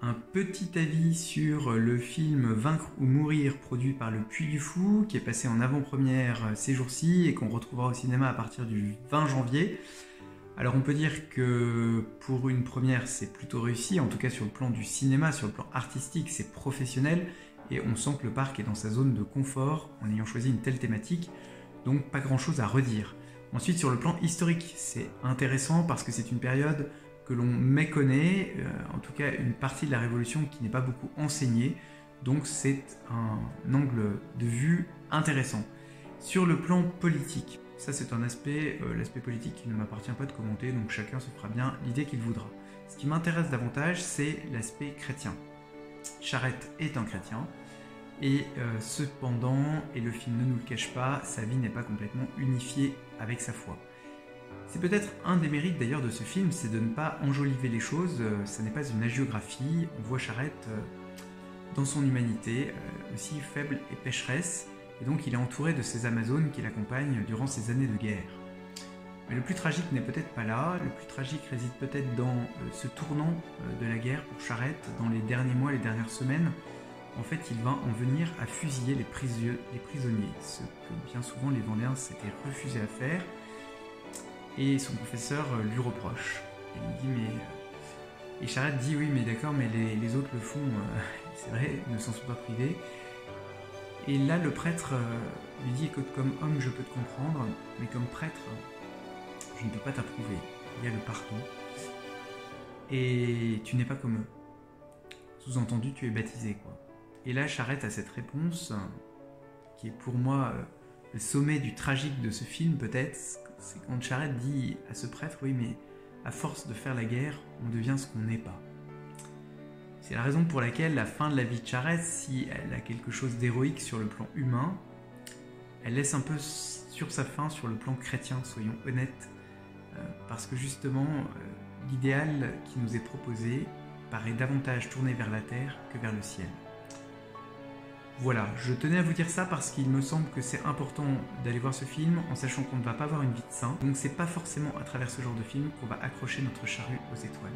un petit avis sur le film Vaincre ou mourir, produit par le Puy du Fou, qui est passé en avant-première ces jours-ci et qu'on retrouvera au cinéma à partir du 20 janvier. Alors on peut dire que pour une première c'est plutôt réussi, en tout cas sur le plan du cinéma, sur le plan artistique c'est professionnel et on sent que le parc est dans sa zone de confort en ayant choisi une telle thématique, donc pas grand chose à redire. Ensuite sur le plan historique c'est intéressant parce que c'est une période que l'on méconnaît, en tout cas une partie de la Révolution qui n'est pas beaucoup enseignée, donc c'est un angle de vue intéressant. Sur le plan politique, ça c'est un aspect, l'aspect politique qui ne m'appartient pas de commenter, donc chacun se fera bien l'idée qu'il voudra. Ce qui m'intéresse davantage, c'est l'aspect chrétien. Charette est un chrétien, et cependant, et le film ne nous le cache pas, sa vie n'est pas complètement unifiée avec sa foi. C'est peut-être un des mérites d'ailleurs de ce film, c'est de ne pas enjoliver les choses, ça n'est pas une hagiographie, on voit Charette dans son humanité, aussi faible et pécheresse, et donc il est entouré de ces Amazones qui l'accompagnent durant ces années de guerre. Mais le plus tragique n'est peut-être pas là, le plus tragique réside peut-être dans ce tournant de la guerre pour Charette, dans les derniers mois, les dernières semaines. En fait, il va en venir à fusiller les prisonniers, ce que bien souvent les Vendéens s'étaient refusés à faire, et son confesseur lui reproche. Il lui dit mais... Et Charette dit oui mais d'accord, mais les autres le font, c'est vrai, ils ne s'en sont pas privés. Et là, le prêtre lui dit, écoute, comme homme, je peux te comprendre, mais comme prêtre, je ne peux pas t'approuver. Il y a le pardon. Et tu n'es pas comme eux. Sous-entendu, tu es baptisé, quoi. Et là, Charette a cette réponse, qui est pour moi le sommet du tragique de ce film, peut-être. C'est quand Charette dit à ce prêtre, oui, mais à force de faire la guerre, on devient ce qu'on n'est pas. C'est la raison pour laquelle la fin de la vie de Charette, si elle a quelque chose d'héroïque sur le plan humain, elle laisse un peu sur sa fin sur le plan chrétien, soyons honnêtes, parce que justement, l'idéal qui nous est proposé paraît davantage tourné vers la terre que vers le ciel. Voilà, je tenais à vous dire ça parce qu'il me semble que c'est important d'aller voir ce film en sachant qu'on ne va pas avoir une vie de saint, donc c'est pas forcément à travers ce genre de film qu'on va accrocher notre charrue aux étoiles.